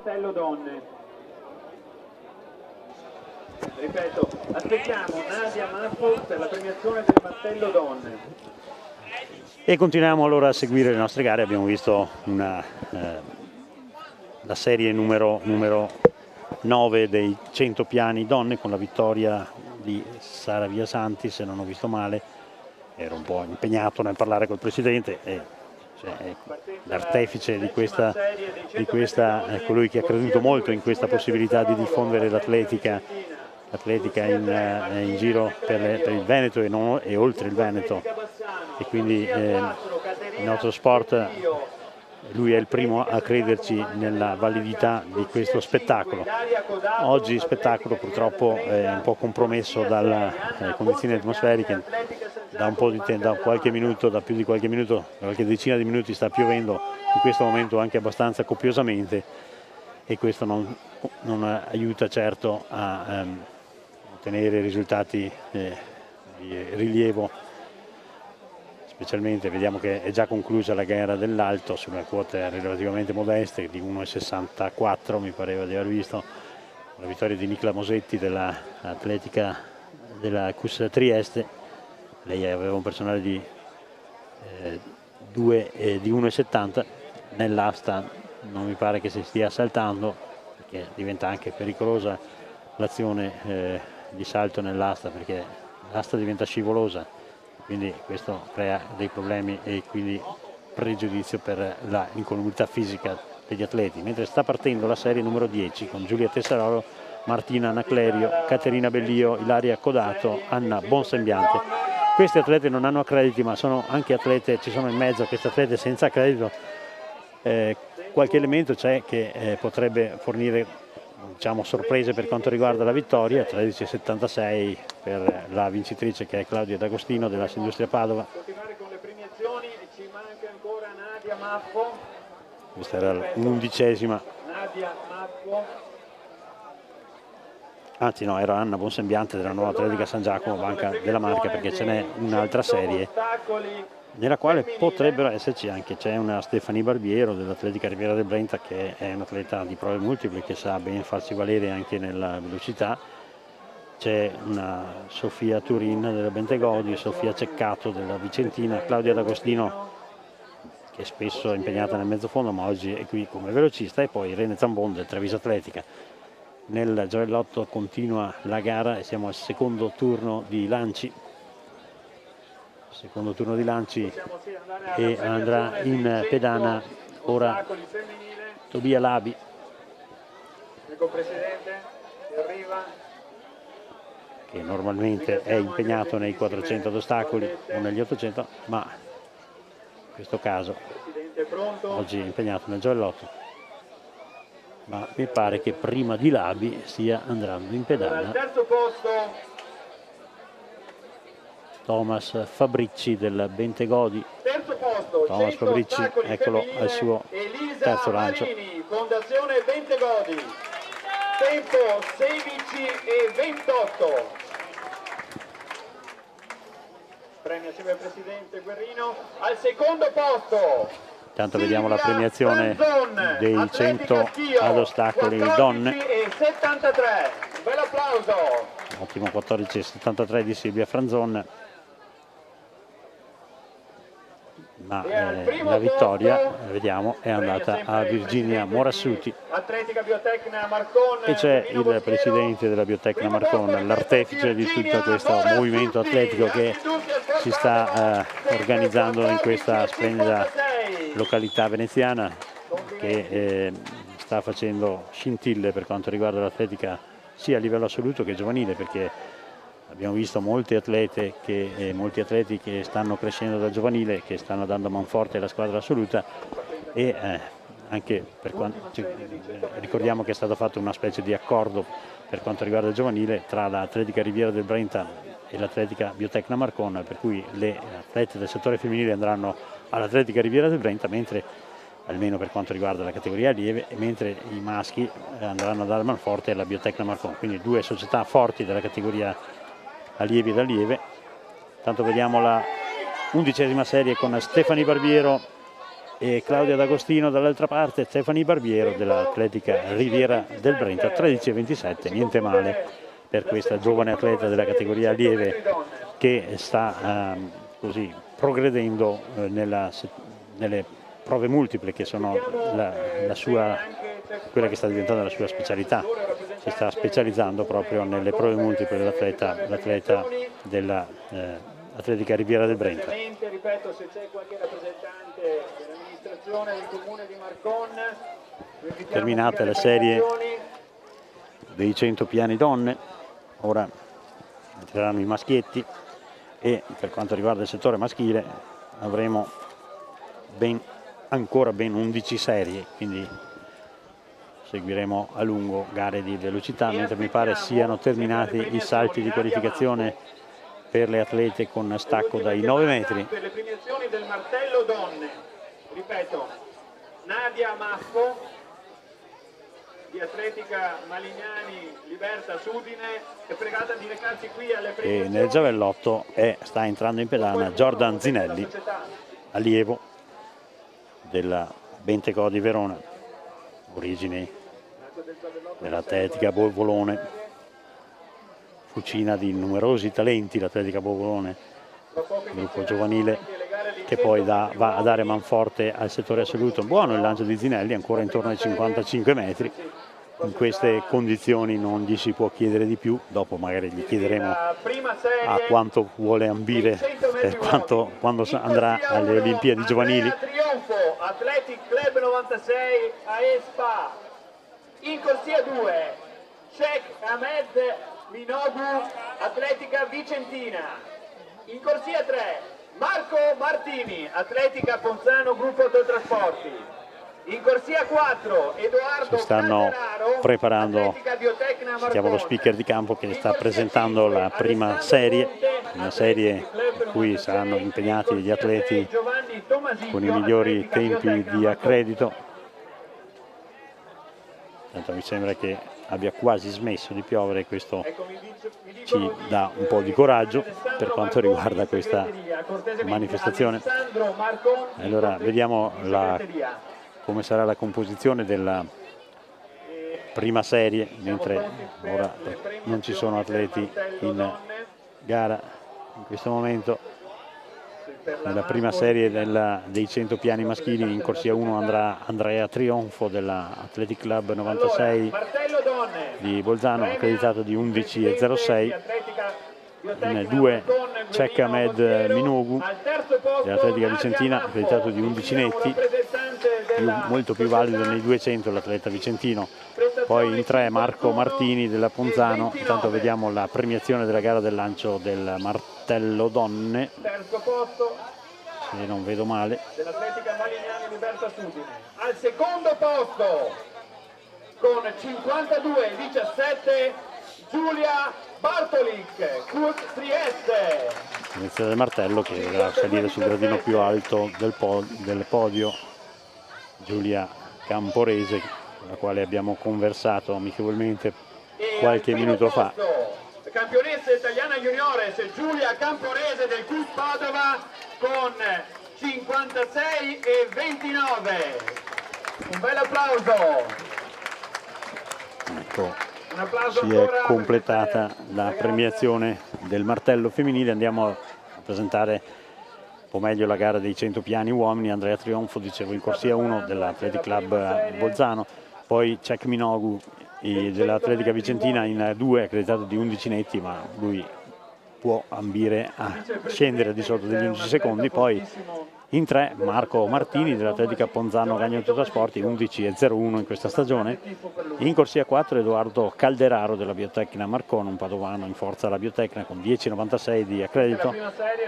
Mantello donne. Ripeto, aspettiamo Nadia Maffo per la premiazione del mantello donne. E continuiamo allora a seguire le nostre gare. Abbiamo visto la serie numero 9 dei 100 piani donne con la vittoria di Sara Viasanti, se non ho visto male. Ero un po' impegnato nel parlare col presidente e l'artefice di questa colui che ha creduto molto in questa possibilità di diffondere l'atletica in giro per il Veneto e oltre il Veneto, e quindi il nostro sport, lui è il primo a crederci nella validità di questo spettacolo. Oggi spettacolo purtroppo è un po' compromesso dalle condizioni atmosferiche, da un po' di tempo, da qualche minuto, da più di qualche minuto, da qualche decina di minuti sta piovendo in questo momento anche abbastanza copiosamente, e questo non aiuta certo a ottenere risultati di rilievo. Specialmente vediamo che è già conclusa la gara dell'alto sulle quote relativamente modeste di 1,64, mi pareva di aver visto, la vittoria di Nicla Mosetti dell'atletica della CUS Trieste. Lei aveva un personale di 1,70, nell'asta non mi pare che si stia saltando, perché diventa anche pericolosa l'azione di salto nell'asta, perché l'asta diventa scivolosa, quindi questo crea dei problemi e quindi pregiudizio per l'incolumità fisica degli atleti. Mentre sta partendo la serie numero 10 con Giulia Tessarolo, Martina Anaclerio, Caterina Bellio, Ilaria Codato, Anna Bonsembiante. Questi atleti non hanno accrediti, ma sono anche atlete, ci sono in mezzo a questi atleti senza accredito. Qualche elemento c'è che potrebbe fornire, diciamo, sorprese per quanto riguarda la vittoria. 13,76 per la vincitrice, che è Claudia D'Agostino della Industria Padova. Continuare con le premiazioni, ci manca ancora Nadia Maffo. Questa era l'11ª. Nadia Maffo. Anzi no, era Anna Bonsembiante della Nuova Atletica San Giacomo, Banca della Marca, perché ce n'è un'altra serie nella quale potrebbero esserci anche, c'è una Stefania Barbiero dell'Atletica Riviera del Brenta, che è un'atleta di prove multiple che sa ben farsi valere anche nella velocità. C'è una Sofia Turin della Bentegodi, Sofia Ceccato della Vicentina, Claudia D'Agostino, che spesso è impegnata nel mezzofondo ma oggi è qui come velocista, e poi Irene Zambon del Treviso Atletica. Nel giavellotto continua la gara e siamo al secondo turno di lanci. E andrà in pedana ora Tobia Labi. Che normalmente è impegnato nei 400 ad ostacoli o negli 800, ma in questo caso oggi è impegnato nel giavellotto. Ma mi pare che prima di Labi stia andando in pedana Thomas Fabrici del Bentegodi. Thomas Fabrici, eccolo al suo terzo lancio. Fondazione Bentegodi, tempo 16,28. Premio sempre il presidente Guerrino al secondo posto. Intanto vediamo la premiazione dei 100 ad ostacoli donne. 14,73. Un bel applauso. Ottimo 14,73 di Silvia Franzon. Ma la vittoria, vediamo, è andata a Virginia Morassuti. E c'è il presidente della Biotecna Marcon, l'artefice di tutto questo movimento atletico che si sta organizzando in questa splendida località veneziana, che sta facendo scintille per quanto riguarda l'atletica sia a livello assoluto che giovanile, perché abbiamo visto molti atleti che stanno crescendo da giovanile, che stanno dando manforte alla squadra assoluta, e anche per quanto ricordiamo che è stato fatto una specie di accordo per quanto riguarda il giovanile tra l'Atletica Riviera del Brenta e l'Atletica Biotecna Marcon, per cui le atlete del settore femminile andranno all'Atletica Riviera del Brenta, mentre almeno per quanto riguarda la categoria allieve, mentre i maschi andranno ad Almanforte e alla Biotecna Marcon, quindi due società forti della categoria allievi ed allieve. Tanto vediamo la 11ª serie con Stefani Barbiero e Claudia D'Agostino dall'altra parte, Stefani Barbiero dell'Atletica Riviera del Brenta, 13,27, niente male per questa giovane atleta della categoria lieve che sta così progredendo nelle prove multiple, che sono quella che sta diventando la sua specialità. Si sta specializzando proprio nelle prove multiple l'atleta dell'Atletica Riviera del Brenta. Ripeto, se c'è qualche rappresentante dell'amministrazione del comune di Marcon, terminate le serie dei 100 piani donne, ora entreranno i maschietti e per quanto riguarda il settore maschile avremo ancora ben 11 serie, quindi seguiremo a lungo gare di velocità, mentre mi pare siano terminati i salti di qualificazione per le atlete con stacco dai 9 metri. Per le premiazioni del martello donne, ripeto, Nadia Maffo di Atletica Malignani Libertas Udine è pregata di recarsi qui alle premiazioni. E nel giavellotto sta entrando in pedana Jordan Zinelli, allievo della Bentecò di Verona, origini dell'Atletica Bolvolone, fucina di numerosi talenti l'Atletica Bolvolone, gruppo giovanile che poi va a dare manforte al settore assoluto. Buono il lancio di Zinelli, ancora intorno ai 55 metri. In queste condizioni non gli si può chiedere di più, dopo magari gli chiederemo a quanto vuole ambire per quando andrà alle Olimpiadi giovanili. Trionfo Athletic Club 96 a Spa. In corsia 2 Sheikh Ahmed Minogu Atletica Vicentina. In corsia 3 Marco Martini Atletica Ponzano Gruppo Autotrasporti. In corsia 4 Edoardo si stanno preparando, sentiamo lo Marcon. speaker di campo che sta presentando la prima serie, una serie in cui saranno impegnati gli atleti con i migliori tempi di accredito. Tanto mi sembra che abbia quasi smesso di piovere, questo ci dà un po' di coraggio per quanto riguarda questa manifestazione. Allora vediamo come sarà la composizione della prima serie, mentre ora non ci sono atleti in gara in questo momento. Nella prima serie dei 100 piani maschili in corsia 1 andrà Andrea Trionfo della Athletic Club 96 di Bolzano, accreditato di 11,06. In 2 Sheikh Ahmed Minogu dell'Atletica Vicentina, accreditato di 11 netti, molto più valido nei 200 l'atleta vicentino. Poi in 3 Marco Martini della Ponzano. Intanto vediamo la premiazione della gara del lancio del martello donne, Terzo posto se non vedo male, dell'Atletica Malignani Libertas Udine. Al secondo posto con 52,17 Giulia Bartolic, CUT Trieste. inizio del martello che dovrà salire sul gradino più alto del podio Giulia Camporese, con la quale abbiamo conversato amichevolmente qualche minuto fa. Campionessa italiana juniores Giulia Camporese del CUT Padova con 56,29. Un bel applauso. Ecco, si è completata la premiazione del martello femminile. Andiamo a presentare un po' meglio la gara dei 100 piani uomini. Andrea Trionfo, dicevo, in corsia 1 dell'Athletic Club Bolzano, poi Sheikh Minogu dell'Atletica Vicentina in 2, accreditato di 11 netti, ma lui può ambire a scendere di sotto degli 11 secondi. Poi in 3 Marco Martini dell'Atletica Ponzano Gagno Autotrasporti, 11,01 in questa stagione. In corsia 4 Edoardo Calderaro della Biotecna Marcon, un padovano in forza alla Biotecna con 10,96 di accredito.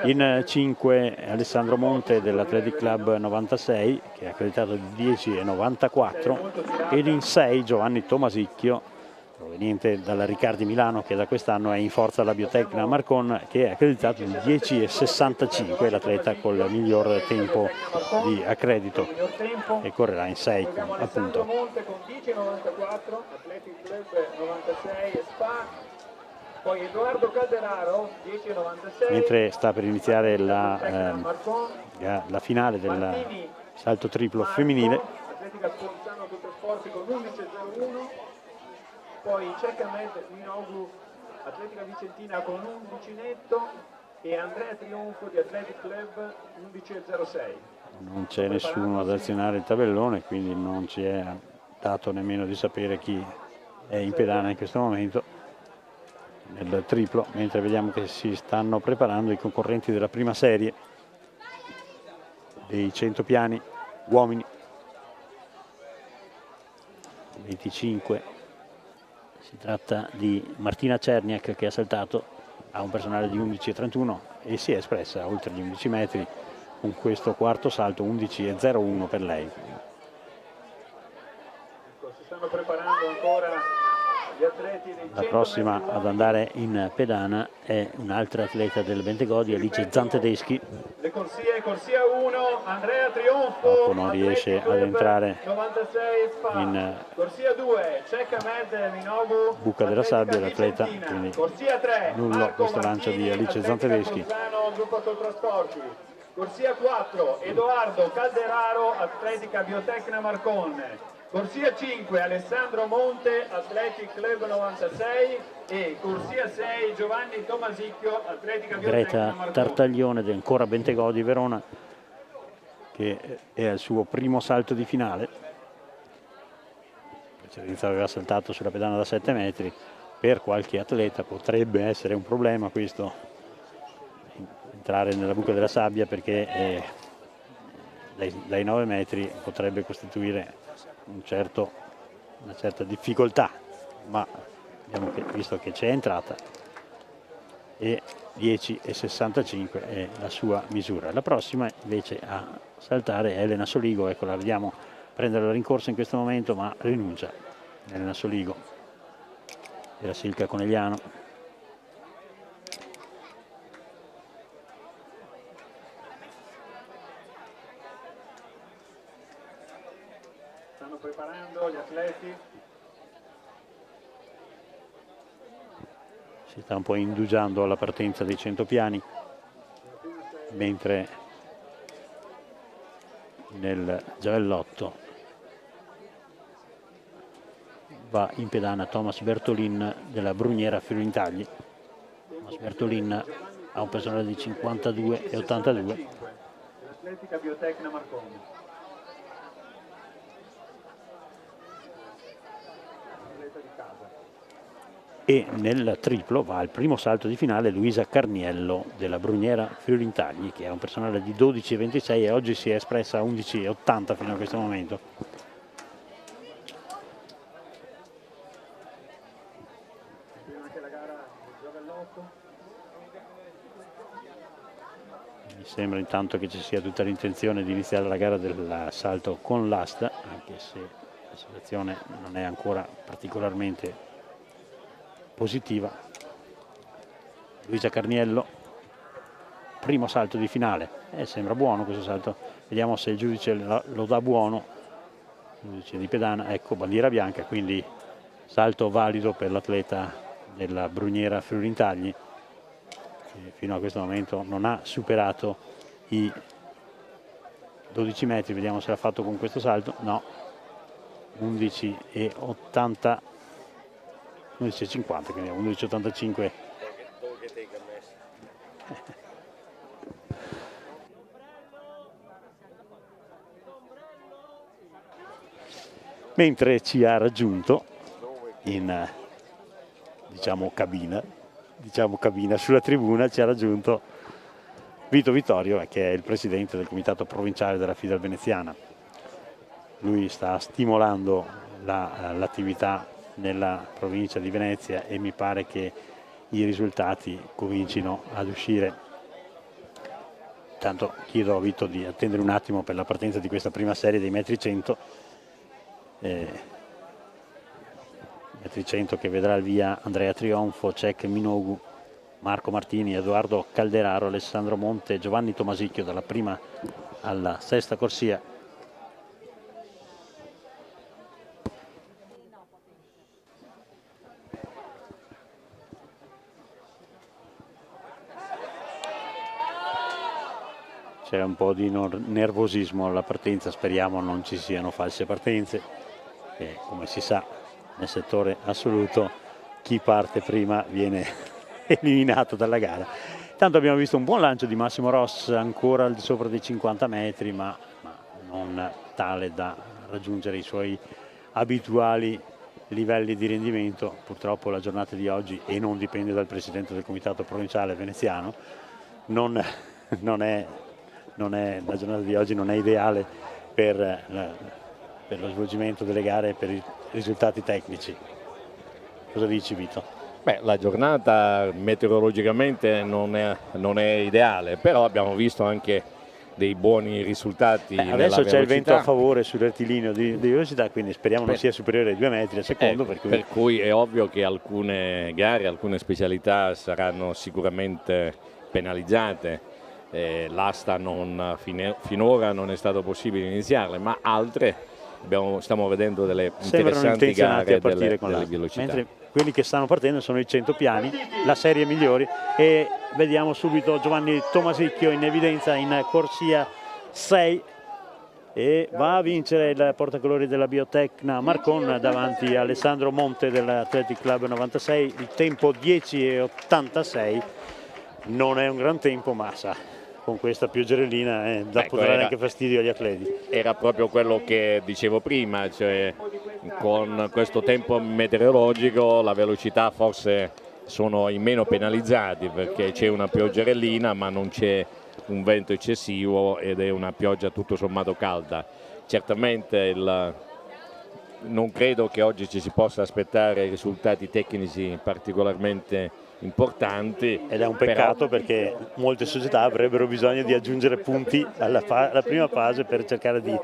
In 5 Alessandro Monte dell'Athletic Club 96, che è accreditato di 10,94, ed in 6 Giovanni Tomasicchio, proveniente dalla Riccardi Milano, che da quest'anno è in forza alla Biotecna Marcon, che è accreditato di 10,65, l'atleta col miglior tempo di accredito, e correrà in 6 appunto. Monte con 10,94, Athletic Club 96 Spa. Poi Edoardo Calderaro 10,96. Mentre sta per iniziare la finale salto triplo femminile. Atletica Sponsano Tuttosporti con 11.01, poi Ceccamed Minogu Atletica Vicentina con 11 netto e Andrea Trionfo di Athletic Club 11.06. Non c'è nessuno ad azionare il tabellone, quindi non ci è dato nemmeno di sapere chi è in pedana in questo momento nel triplo, mentre vediamo che si stanno preparando i concorrenti della prima serie dei 100 piani uomini. 25, si tratta di Martina Cerniak che ha saltato a un personale di 11.31 e si è espressa oltre gli 11 metri con questo quarto salto 11.01 per lei. Si stanno preparando ancora gli atleti dei 100 La prossima ad andare in pedana è un'altra atleta del Bentegodi, Alice Zantedeschi. Le corsia 1, Andrea Trionfo, Dopo non riesce ad entrare 96 in corsia 2, Ceccamed Minogu, buca della sabbia l'atleta, quindi corsia 3, nullo questo lancio di Alice Zantedeschi. Gruppo Autotrasporti. Corsia 4, Edoardo Calderaro, Atletica Biotecna Marcon. Corsia 5, Alessandro Monte, Athletic Club 96 e corsia 6, Giovanni Tomasicchio, Atletica Biotecna Marcon. Greta Tartaglione di ancora Bentegodi Verona, che è al suo primo salto di finale. In precedenza aveva saltato sulla pedana da 7 metri. Per qualche atleta potrebbe essere un problema questo, entrare nella buca della sabbia, perché dai 9 metri potrebbe costituire una certa difficoltà, ma abbiamo visto che c'è entrata e 10,65 è la sua misura. La prossima invece a saltare è Elena Soligo, ecco, la vediamo prendere la rincorsa in questo momento, ma rinuncia. Elena Soligo della Silca Conegliano. Stanno preparando gli atleti. Si sta un po' indugiando alla partenza dei 100 piani, mentre nel giavellotto va in pedana Thomas Bertolin della Bruniera Fiorintagli. Thomas Bertolin ha un personale di 52,82. L'Atletica Biotecna Marconi. E nel triplo va al primo salto di finale Luisa Carniello della Bruniera Fiorintagli, che ha un personale di 12,26 e oggi si è espressa a 11,80 fino a questo momento. Mi sembra intanto che ci sia tutta l'intenzione di iniziare la gara del salto con l'asta, anche se la situazione non è ancora particolarmente positiva. Luisa Carniello, primo salto di finale, sembra buono questo salto, vediamo se il giudice lo dà buono. Il giudice di pedana, ecco, bandiera bianca, quindi salto valido per l'atleta della Bruniera Fiorintagli, che fino a questo momento non ha superato i 12 metri. Vediamo se l'ha fatto con questo salto. No, 11,80, 11,50, quindi 11,85. Mentre ci ha raggiunto in cabina sulla tribuna, ci ha raggiunto Vito Vittorio, che è il presidente del comitato provinciale della FIDAL veneziana. Lui sta stimolando l'attività nella provincia di Venezia e mi pare che i risultati comincino ad uscire. Intanto chiedo a Vito di attendere un attimo per la partenza di questa prima serie dei metri 100. Metri 100 che vedrà il via Andrea Trionfo, Cech Minogu, Marco Martini, Edoardo Calderaro, Alessandro Monte, Giovanni Tomasicchio dalla prima alla sesta corsia. c'è un po' di nervosismo alla partenza, speriamo non ci siano false partenze, e come si sa nel settore assoluto chi parte prima viene eliminato dalla gara. Tanto abbiamo visto un buon lancio di Massimo Ross, ancora al di sopra dei 50 metri, ma non tale da raggiungere i suoi abituali livelli di rendimento. Purtroppo la giornata di oggi, e non dipende dal presidente del comitato provinciale veneziano, la giornata di oggi non è ideale per lo svolgimento delle gare e per i risultati tecnici. Cosa dici, Vito? Beh, la giornata meteorologicamente non è ideale, però abbiamo visto anche dei buoni risultati. Adesso c'è il vento a favore sul rettilineo di velocità, quindi speriamo non sia superiore ai 2 metri al secondo. Per cui è ovvio che alcune gare, alcune specialità saranno sicuramente penalizzate. L'asta finora non è stato possibile iniziarle, ma altre stiamo vedendo delle interessanti gare a partire con delle velocità. Mentre quelli che stanno partendo sono i 100 piani, la serie migliori, e vediamo subito Giovanni Tomasicchio in evidenza in corsia 6 e va a vincere il portacolori della Biotecna Marcon davanti a Alessandro Monte dell'Athletic Club 96, il tempo 10,86, non è un gran tempo, ma sa, con questa pioggerellina poter dare anche fastidio agli atleti. Era proprio quello che dicevo prima, cioè con questo tempo meteorologico la velocità forse sono i meno penalizzati, perché c'è una pioggerellina ma non c'è un vento eccessivo ed è una pioggia tutto sommato calda. Certamente non credo che oggi ci si possa aspettare risultati tecnici particolarmente importanti. Ed è un peccato, perché molte società avrebbero bisogno di aggiungere punti alla prima fase per cercare di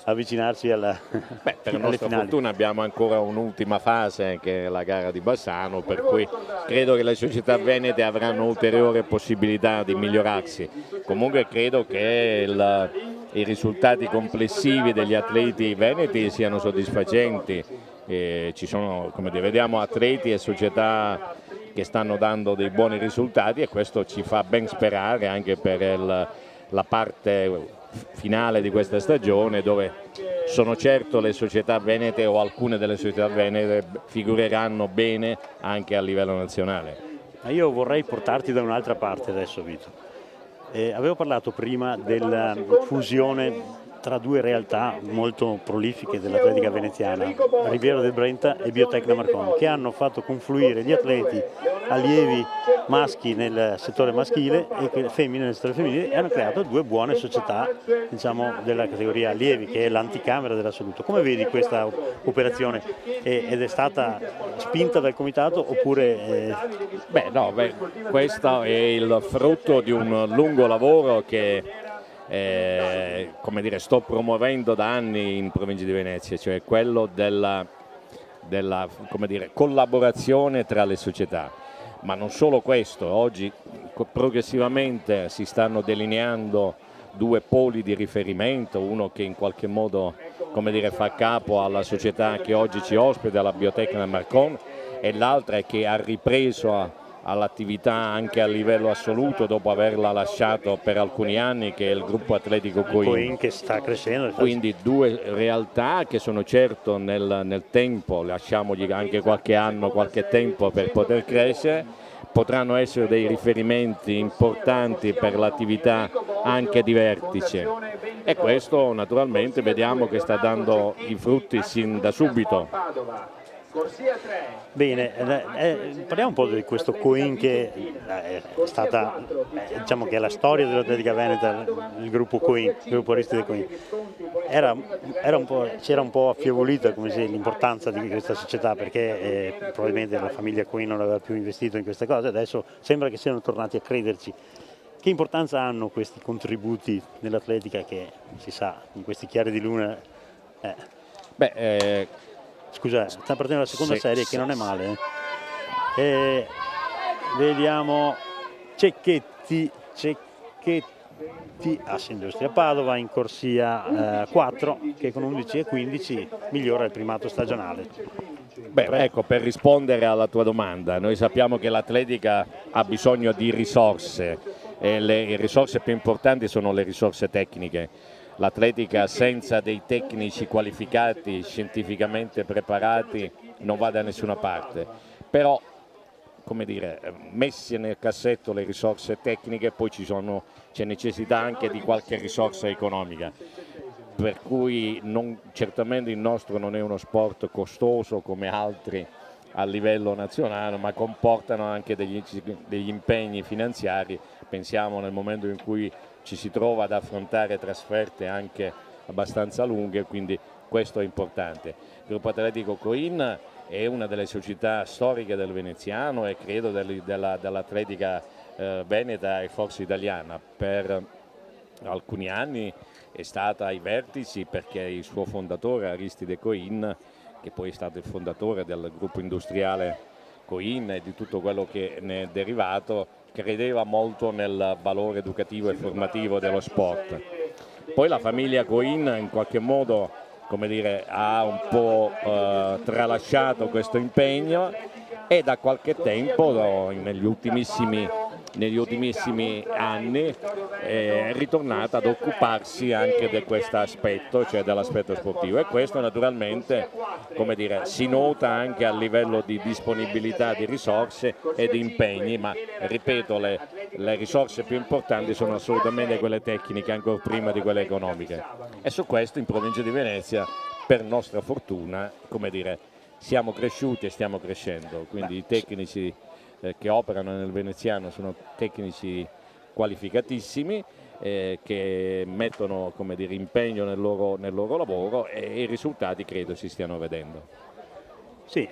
avvicinarsi per nostra fortuna abbiamo ancora un'ultima fase, che è la gara di Bassano, per cui credo che le società venete avranno ulteriore possibilità di migliorarsi. Comunque credo che i risultati complessivi degli atleti veneti siano soddisfacenti. Ci sono, vediamo atleti e società che stanno dando dei buoni risultati, e questo ci fa ben sperare anche per la parte finale di questa stagione, dove sono certo le società venete o alcune delle società venete figureranno bene anche a livello nazionale. Ma io vorrei portarti da un'altra parte adesso, Vito. Avevo parlato prima della fusione tra due realtà molto prolifiche dell'atletica veneziana, Riviera del Brenta e Biotecna Marcon, che hanno fatto confluire gli atleti allievi maschi nel settore maschile e femmine nel settore femminile, e hanno creato due buone società, della categoria allievi, che è l'anticamera dell'assoluto. Come vedi questa operazione? Ed è stata spinta dal comitato oppure? Questo è il frutto di un lungo lavoro che sto promuovendo da anni in provincia di Venezia, cioè quello della collaborazione tra le società. Ma non solo questo, oggi progressivamente si stanno delineando due poli di riferimento, uno che in qualche modo fa capo alla società che oggi ci ospita, la Biotecna Marcon, e l'altra che ha ripreso all'attività anche a livello assoluto dopo averla lasciato per alcuni anni, che è il gruppo atletico Coin, che sta crescendo. Quindi due realtà che sono certo nel tempo, lasciamogli anche qualche anno, qualche tempo per poter crescere, potranno essere dei riferimenti importanti per l'attività anche di vertice, e questo naturalmente vediamo che sta dando i frutti sin da subito. Bene, parliamo un po' di questo Coin, che è stata, che è la storia dell'atletica veneta, il gruppo Coin, il gruppo Aristide Coin. C'era un po' affievolita l'importanza di questa società, perché probabilmente la famiglia Coin non aveva più investito in queste cose, adesso sembra che siano tornati a crederci. Che importanza hanno questi contributi nell'atletica, che si sa, in questi chiari di luna? Scusa, sta partendo la seconda serie, che non è male. Vediamo Cecchetti, Asse Industria Padova in corsia 4, che con 11 e 15 migliora il primato stagionale. Per rispondere alla tua domanda, noi sappiamo che l'atletica ha bisogno di risorse, le risorse più importanti sono le risorse tecniche. L'atletica senza dei tecnici qualificati, scientificamente preparati, non va da nessuna parte. Però, come dire, messi nel cassetto le risorse tecniche, poi c'è necessità anche di qualche risorsa economica. Per cui certamente il nostro non è uno sport costoso come altri a livello nazionale, ma comportano anche degli impegni finanziari. Pensiamo nel momento in cui ci si trova ad affrontare trasferte anche abbastanza lunghe, quindi questo è importante. Il gruppo atletico Coin è una delle società storiche del veneziano e credo dell'atletica veneta e forse italiana. Per alcuni anni è stata ai vertici perché il suo fondatore Aristide Coin, che poi è stato il fondatore del gruppo industriale Coin e di tutto quello che ne è derivato, credeva molto nel valore educativo e formativo dello sport. Poi la famiglia Coin in qualche modo, come dire, ha un po' tralasciato questo impegno e da qualche tempo, negli ultimissimi anni, è ritornata ad occuparsi anche di questo aspetto, cioè dell'aspetto sportivo, e questo naturalmente, come dire, si nota anche a livello di disponibilità di risorse e di impegni, ma ripeto, le risorse più importanti sono assolutamente quelle tecniche, ancora prima di quelle economiche, e su questo in provincia di Venezia, per nostra fortuna, come dire, siamo cresciuti e stiamo crescendo, quindi i tecnici che operano nel veneziano sono tecnici qualificatissimi che mettono, come dire, impegno nel loro lavoro, e i risultati credo si stiano vedendo. Sì,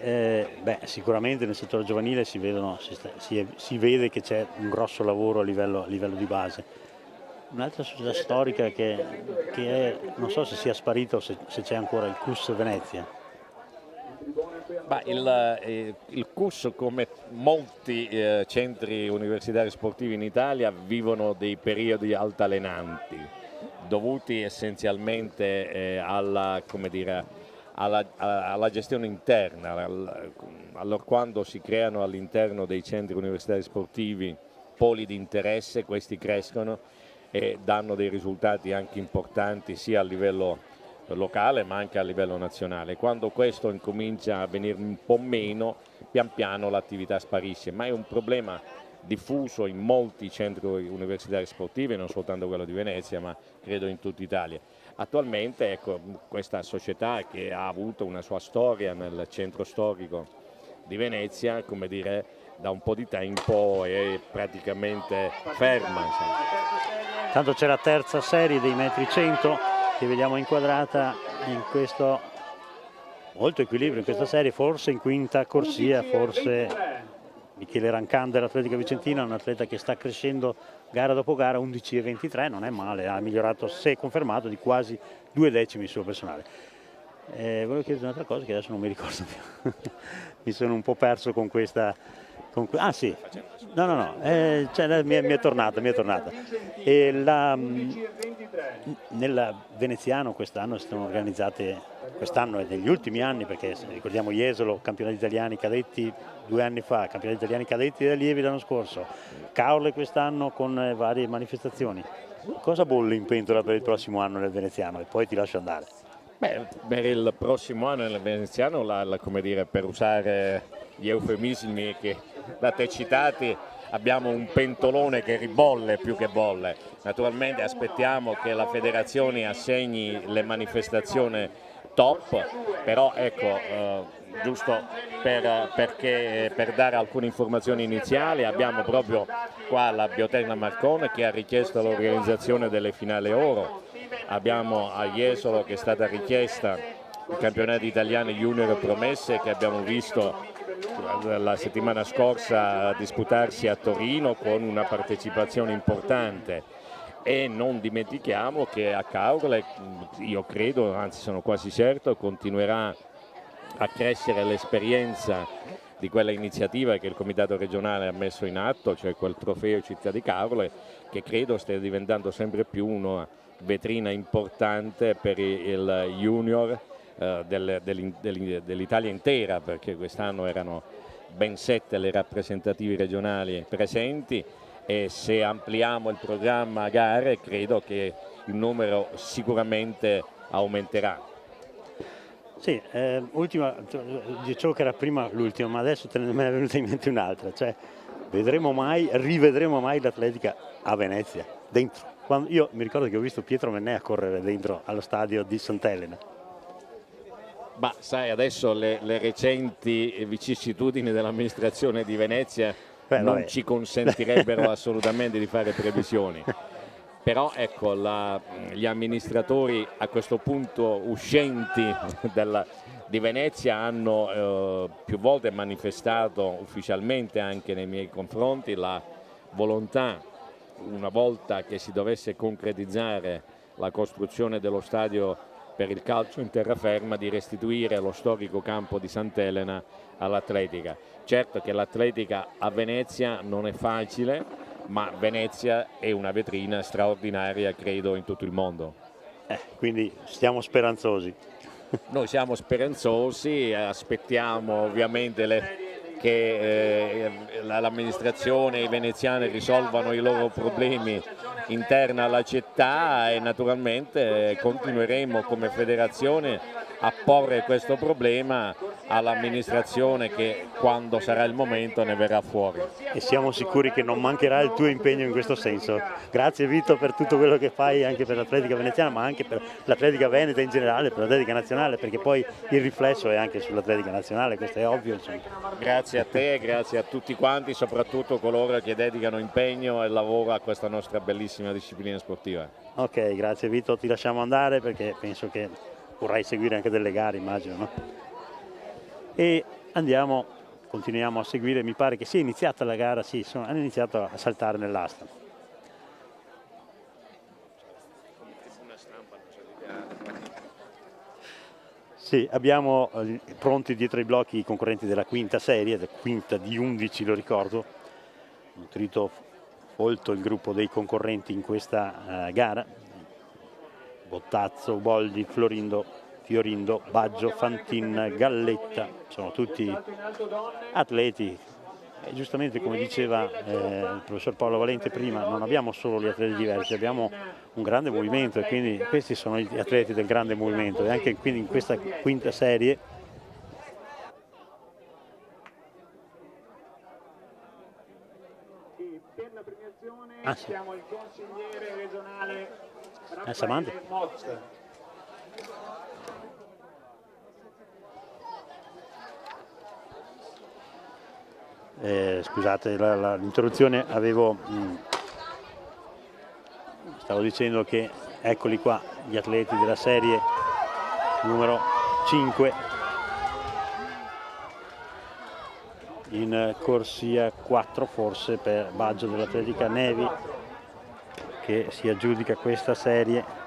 sicuramente nel settore giovanile si vede che c'è un grosso lavoro a livello di base. Un'altra società storica che è, non so se sia sparito o se c'è ancora, il CUS Venezia. Il CUS, come molti centri universitari sportivi in Italia, vivono dei periodi altalenanti dovuti essenzialmente alla gestione interna, allorquando si creano all'interno dei centri universitari sportivi poli di interesse. Questi crescono e danno dei risultati anche importanti sia a livello locale ma anche a livello nazionale. Quando questo incomincia a venire un po' meno, pian piano l'attività sparisce, ma è un problema diffuso in molti centri universitari sportivi, non soltanto quello di Venezia, ma credo in tutta Italia. Attualmente, ecco, questa società, che ha avuto una sua storia nel centro storico di Venezia, come dire, da un po' di tempo è praticamente ferma. Tanto c'è la terza serie dei metri 100 che vediamo inquadrata in questo molto equilibrio in questa serie, forse in quinta corsia, forse Michele Rancan dell'Atletica Vicentina, un atleta che sta crescendo gara dopo gara, 11,23, non è male, ha migliorato, se confermato, di quasi 2 decimi il suo personale. Volevo chiedere un'altra cosa che adesso non mi ricordo più, mi sono un po' perso con questa... Ah sì, cioè, mi è tornata. E nel veneziano quest'anno si sono organizzate, quest'anno e negli ultimi anni, perché ricordiamo Jesolo, campionati italiani cadetti 2 anni fa, campionati italiani cadetti e allievi l'anno scorso, Caorle quest'anno con varie manifestazioni. Cosa bolle in pentola per il prossimo anno nel veneziano? E poi ti lascio andare. Per il prossimo anno nel veneziano, come dire, per usare gli eufemismi che da te citati, abbiamo un pentolone che ribolle più che bolle. Naturalmente aspettiamo che la federazione assegni le manifestazioni top, però ecco, giusto per dare alcune informazioni iniziali, abbiamo proprio qua la Biotecna Marcone che ha richiesto l'organizzazione delle finali oro. Abbiamo a Jesolo che è stata richiesta il campionato italiano junior promesse, che abbiamo visto la settimana scorsa disputarsi a Torino con una partecipazione importante, e non dimentichiamo che a Caorle, io credo, anzi sono quasi certo, continuerà a crescere l'esperienza di quella iniziativa che il comitato regionale ha messo in atto, cioè quel trofeo Città di Caorle, che credo stia diventando sempre più una vetrina importante per il junior dell'Italia intera, perché quest'anno erano ben 7 le rappresentativi regionali presenti e se ampliamo il programma a gare credo che il numero sicuramente aumenterà. Sì, ultima, dicevo che era prima l'ultima, ma adesso me ne è venuta in mente un'altra, cioè rivedremo mai l'Atletica a Venezia, dentro. Io mi ricordo che ho visto Pietro Mennea correre dentro allo stadio di Sant'Elena. Ma sai, adesso le recenti vicissitudini dell'amministrazione di Venezia non ci consentirebbero assolutamente di fare previsioni. Però ecco, gli amministratori a questo punto uscenti di Venezia hanno più volte manifestato ufficialmente anche nei miei confronti la volontà, una volta che si dovesse concretizzare la costruzione dello stadio per il calcio in terraferma, di restituire lo storico campo di Sant'Elena all'Atletica. Certo che l'Atletica a Venezia non è facile, ma Venezia è una vetrina straordinaria, credo, in tutto il mondo. Quindi stiamo speranzosi. Noi siamo speranzosi, aspettiamo ovviamente che l'amministrazione e i veneziani risolvano i loro problemi interni alla città e naturalmente continueremo come federazione a porre questo problema all'amministrazione che quando sarà il momento ne verrà fuori. E siamo sicuri che non mancherà il tuo impegno in questo senso. Grazie Vito per tutto quello che fai anche per l'Atletica Veneziana, ma anche per l'Atletica Veneta in generale, per l'Atletica Nazionale, perché poi il riflesso è anche sull'Atletica Nazionale, questo è ovvio. Insomma. Grazie a te, grazie a tutti quanti, soprattutto coloro che dedicano impegno e lavoro a questa nostra bellissima disciplina sportiva. Ok, grazie Vito, ti lasciamo andare perché penso che vorrai seguire anche delle gare, immagino, no? E continuiamo a seguire, mi pare che sia iniziata la gara, sì, hanno iniziato a saltare nell'asta. Sì, abbiamo pronti dietro i blocchi i concorrenti della quinta serie, quinta di 11 lo ricordo, nutrito folto il gruppo dei concorrenti in questa gara, Bottazzo, Boldi, Fiorindo, Baggio, Fantin, Galletta, sono tutti atleti e giustamente come diceva il professor Paolo Valente prima, non abbiamo solo gli atleti diversi, abbiamo un grande movimento e quindi questi sono gli atleti del grande movimento e anche quindi in questa quinta serie per la premiazione siamo il consigliere regionale Samante. Mozza. Scusate l'interruzione, stavo dicendo che eccoli qua gli atleti della serie numero 5 in corsia 4 forse per Baggio dell'Atletica Nevi che si aggiudica questa serie.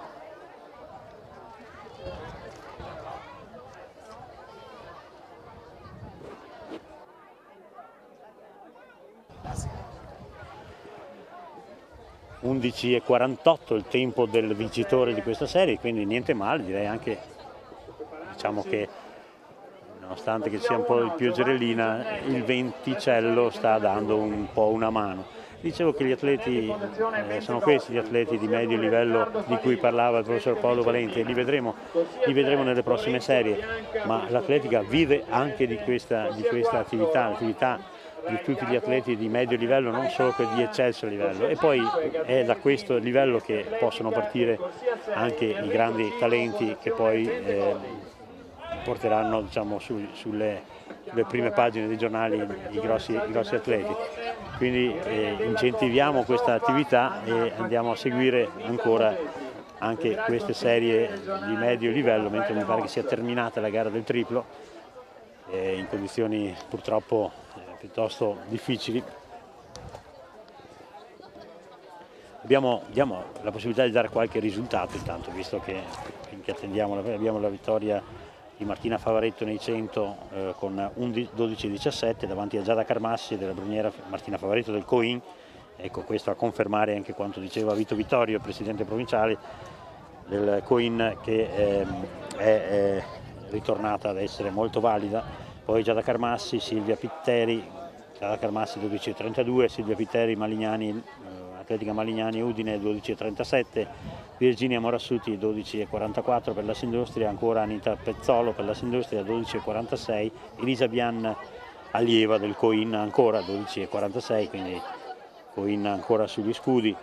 (11:48) il tempo del vincitore di questa serie, quindi niente male, direi anche, diciamo che nonostante che sia un po' di pioggerellina, il venticello sta dando un po' una mano. Dicevo che gli atleti sono questi gli atleti di medio livello di cui parlava il professor Paolo Valente, li vedremo nelle prossime serie, ma l'atletica vive anche di questa attività, l'attività di tutti gli atleti di medio livello, non solo quelli di eccelso livello, e poi è da questo livello che possono partire anche i grandi talenti che poi porteranno, diciamo, sulle prime pagine dei giornali i grossi atleti. Quindi incentiviamo questa attività e andiamo a seguire ancora anche queste serie di medio livello, mentre mi pare che sia terminata la gara del triplo in condizioni purtroppo piuttosto difficili. Diamo la possibilità di dare qualche risultato intanto, visto che finché abbiamo la vittoria di Martina Favaretto nei 100 con 12:17 davanti a Giada Carmassi della Bruniera Martina Favaretto del Coin. Ecco, questo a confermare anche quanto diceva Vito Vittorio, presidente provinciale del Coin, che è ritornata ad essere molto valida. Poi Giada Carmassi, Silvia Pitteri, Sara Carmassi 12,32, Silvia Pitteri Malignani, Atletica Malignani Udine 12,37, Virginia Morassuti 12,44 per la Sindustria, ancora Anita Pezzolo per la Sindustria 12,46, Elisa Bian allieva del Coin ancora 12,46, quindi Coin ancora sugli scudi.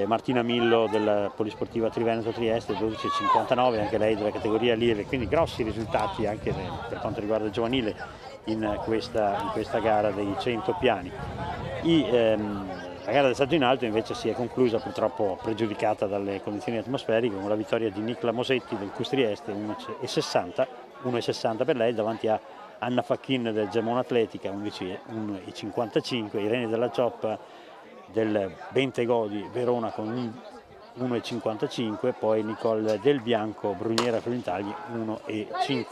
Martina Millo della Polisportiva Triveneto Trieste 12,59, anche lei della categoria allieve, quindi grossi risultati anche per quanto riguarda il giovanile in questa gara dei 100 piani. La gara del salto in alto invece si è conclusa purtroppo pregiudicata dalle condizioni atmosferiche con la vittoria di Nicla Mosetti del Custrieste 1,60 per lei davanti a Anna Facchin del Gemona Atletica 1,55, Irene della Cioppa del Bentegodi Verona con 1,55, poi Nicole Del Bianco Bruniera Florentagli 1,50.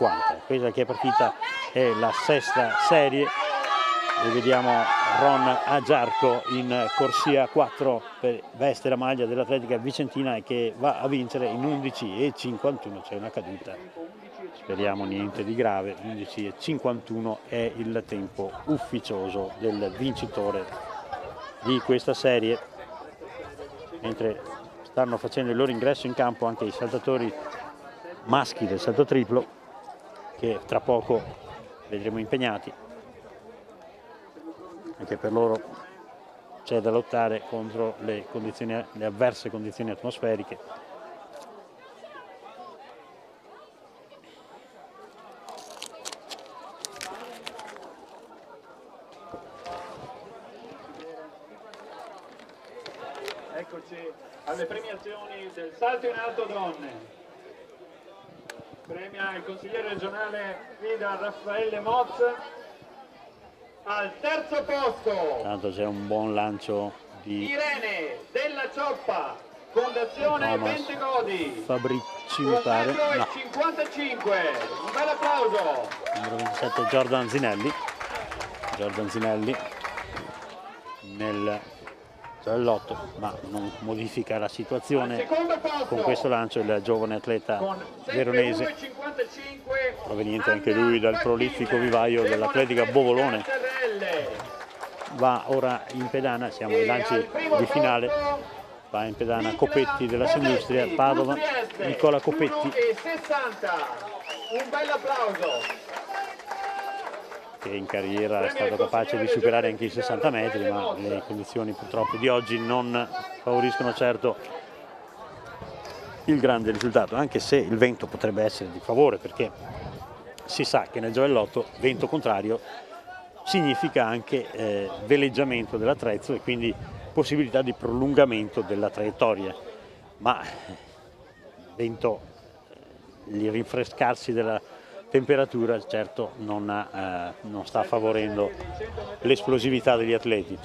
Questa che è partita è la sesta serie e vediamo Ron Agiarco in corsia 4 per veste la maglia dell'Atletica Vicentina e che va a vincere in 11,51, c'è una caduta, speriamo niente di grave. 11,51 è il tempo ufficioso del vincitore di questa serie, mentre stanno facendo il loro ingresso in campo anche i saltatori maschi del salto triplo che tra poco vedremo impegnati, anche per loro c'è da lottare contro le avverse condizioni atmosferiche. Eccoci alle premiazioni del salto in alto donne. Premia il consigliere regionale guida Raffaele Mozz al terzo posto. Tanto c'è un buon lancio di Irene della Cioppa, Fondazione Bentegodi. Fabrici mi pare. 1,55 m. Un bel applauso. Numero 27 Giordan Zinelli. Giordan Zinelli nel l'8, ma non modifica la situazione con questo lancio. Il giovane atleta veronese, proveniente anche lui dal prolifico vivaio dell'Atletica Bovolone, va ora in pedana. Siamo ai lanci di finale. Va in pedana Copetti della Sindustria, Padova, Nicola Copetti, 1,60. Un bel applauso. Che in carriera è stato capace di superare anche i 60 metri, ma le condizioni purtroppo di oggi non favoriscono certo il grande risultato, anche se il vento potrebbe essere di favore, perché si sa che nel giavellotto vento contrario significa anche veleggiamento dell'attrezzo e quindi possibilità di prolungamento della traiettoria, ma vento, il rinfrescarsi della temperatura certo non sta favorendo l'esplosività degli atleti.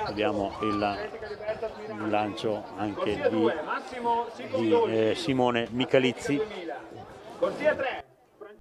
Abbiamo il lancio anche di Simone Michalizzi. Corsia 3.